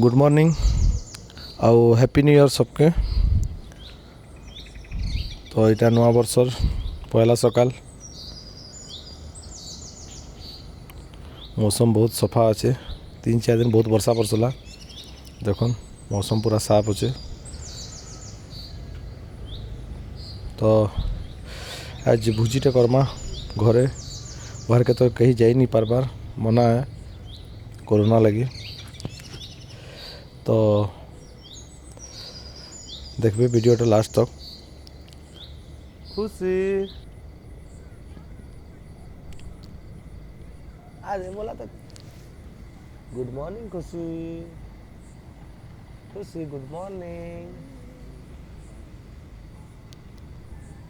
Good morning आउ happy new year सबके। तो यहाँ नुआ वर्षर पहला सकाल मौसम बहुत सफा अच्छे। 3-4 दिन बहुत वर्षा बरसला। देखन मौसम पूरा साफ अच्छे। तो आज भोजीटे करमा घरे बाहर के तो कहीं जा नहीं पारबार मना है कोरोना लगी। तो देखबे वीडियोटा लास्ट तक। खुशी अरे बोला तो good morning Khushi. Khushi good morning,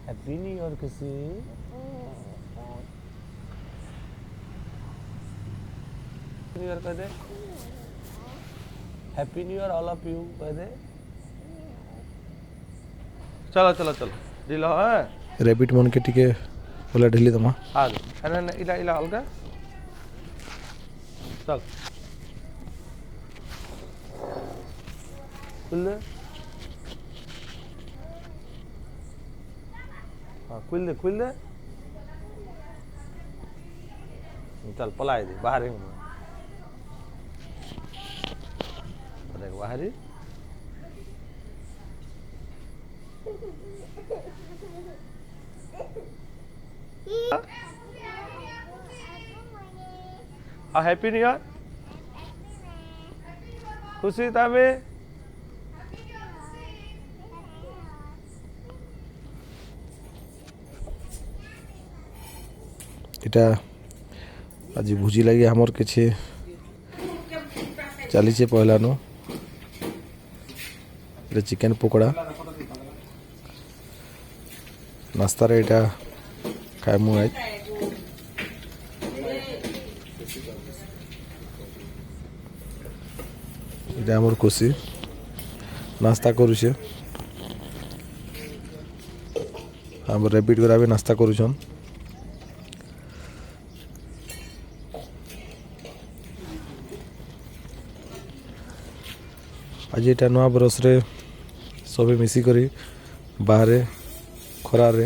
happy new year Khushi. New year कह दे, happy new year all of you कह दे। चलो चलो चलो ढिल है रेबिट मन के टिके बोला ढिली दमा आ दे इला इला अलगा चल खुल दे। हाँ खुल दे चल पलाई दे बाहर देख बाहरी। हैप्पी न्यू ईयर खुशी तमें इटा आज भोजी लगी हमर किसी चली पहला नु चिकेन पकोड़ा नास्तार यहाँ खाएमु आज। এটা আমার খুশি नाश्ता करुचे। हम रेबिट गुरा भी नाश्ता करुछन। आज यहाँ नुआ बरस रे सब मिसिकरी बाहर खरार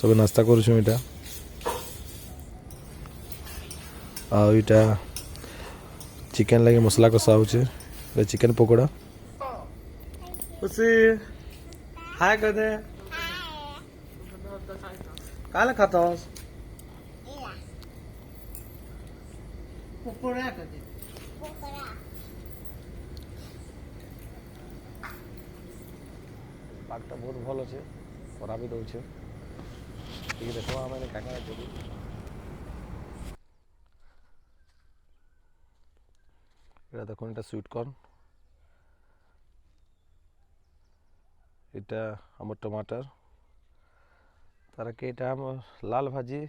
सब नाश्ता करुछुँ। यहाँ चिकेन लगे मसला कषा हो चिकेन पकोड़ा। खुशी हाय कह दे काले खातस पकोड़ा कह दे पागटा बहुत भल अच्छे परा भी दौचे देखो आम क्या এটা দেখুন এটা সুইট কর্ন, এটা আমার টমাटर তার কি এটা আমার লাল ভাজি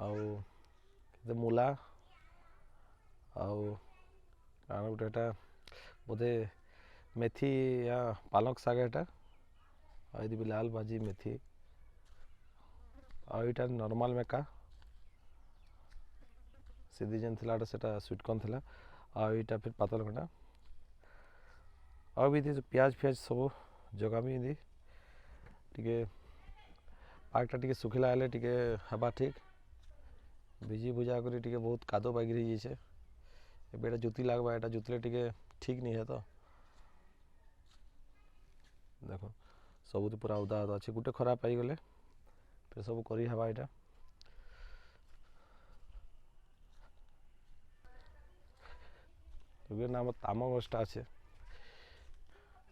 আউ মূলা আউ আর গোটে এটা বোধে মেথি या পালক শাক এটা আর এদি লাল ভাজি মেথি আর এটা নরমাল মেকা सीधी जेन थिला सेटा स्वीट कॉर्न थिला आ इटा फिर पातल घंटा आ भी थी प्याज फ्याज सब जगामी दी टिके पाकटा टिके सुखिला हेले टिके हवा ठीक भिजी भुजा करी टिके बहुत कादो बागिरी जाइछे। एबेटा जुती लागबा एटा जुतले टिके ठीक नहीं है। तो देखो सब पूरा उदा उदा अच्छे गोटे खराब पाई गले फिर सब करी हवा एटा। नाम ताम गछटा अच्छे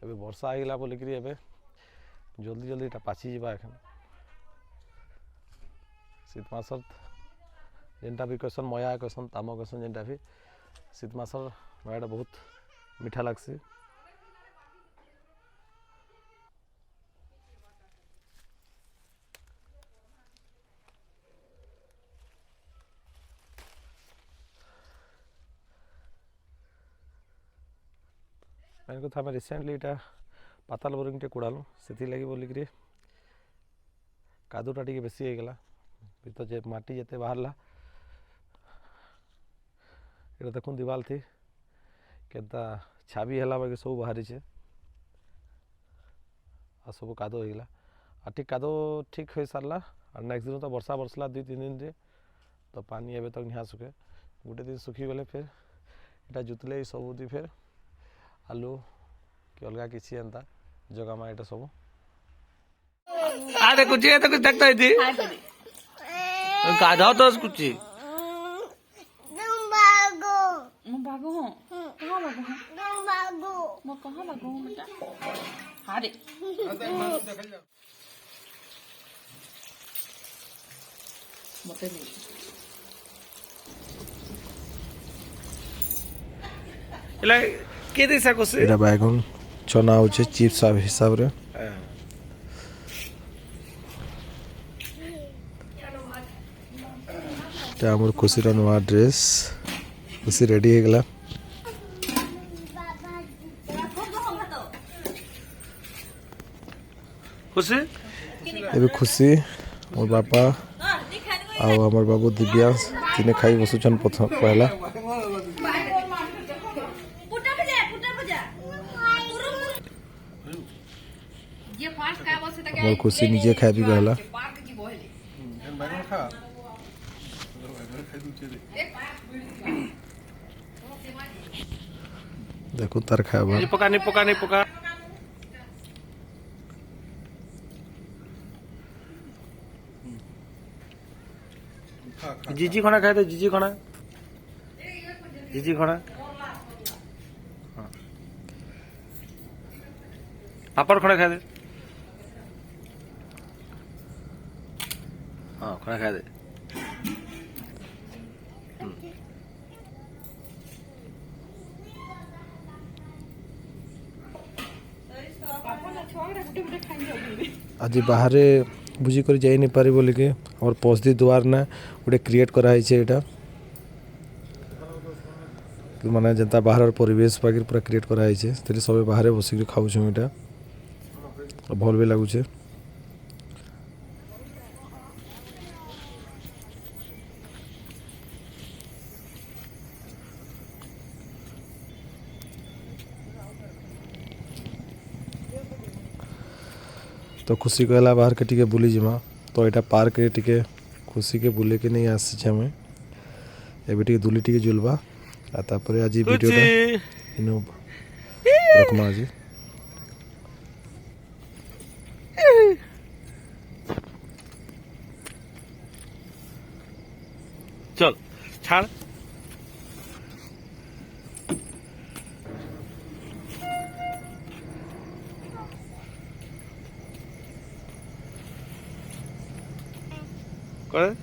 एबे वर्षा आईगला बोलिक एबे जल्दी जल्दी इटा पाची जावा एखन शीत मासर जेनटा भी कहसन मया कहसन ताम कहसन जेनटा भी शीत मासर मयाटा बहुत मीठा लागसी। मैंने कथा आम रिसेंटली इटा पाताल बोरिंग टे कुड़ालु से लगी बोलिक कादुटा टे बेसी होगला भीतर जे माटी जिते बाहरला। ये देखुन दीवाल थी କେନ୍ତା ଛାବି ହେଲା ବାକି ସବୁ ବାହାରିଛେ ଆଉ ସବୁ କାଦୁଅ ହେଇଗଲା ଆଉ ଠିକ୍ କାଦୁଅ ଠିକ୍ ହୋଇସାରିଲା ଆଉ ନେକ୍ସଟ ଦିନ ତ ବର୍ଷା ବର୍ଷିଲା 2-3 ଦିନରେ ତ ପାନି ଏବେ ତक ନିହା ଶୁଖେ ଗୋଟେ ଦିନ ଶୁଖିଗଲେ ଫେର୍ ଏଇଟା ଜୁତଲେ ସବୁଦି ଫେର୍ ଆଲୁ କି ଅଲଗା କିଛି ଏନ୍ତା ଜଗାମା ଏଇଟା ସବୁ ଦେଖୁଛି ଦେଖତା ଗାଧ ତ କୁଚି बागो हूँ कहाँ बागो हूँ मैं कहाँ बागो हूँ बेटा हारे मते नहीं एला के दिसा कोसे एटा बैगन चना होचे चिप्स हिसाब रे ता हमर खुशी रा नवा ड्रेस खुशी रेडी हो गला खुशी एबे खुशी मोर बापा आ हमर बाबू दिव्यांश तिने खाई बसुछन प्रथम पहला मोर खुशी निजे खाई भी गला देखो तार खाबा नहीं पका जीजी खाना खाए तो जीजी खाना पापड़ खाना खाए दे हाँ खाना खाए दे आज बाहर बुझी कर जाई नहीं पारी बोल के और पौषदी द्वार ना गोटे क्रिएट कराई एटा माने जनता बाहर परिवेश पाके पूरा क्रिएट कराई सब बाहर बसिक खाऊ एटा भल भी लगुचे तो खुशी कहला बाहर के टिके बुली जिमा तो यहाँ पार्क टिके खुशी के बुले के नहीं आसी हमें एबे टिके दुली टिके जुलबा तापर आज वीडियो इनो रखमा आज चल छाड़ कर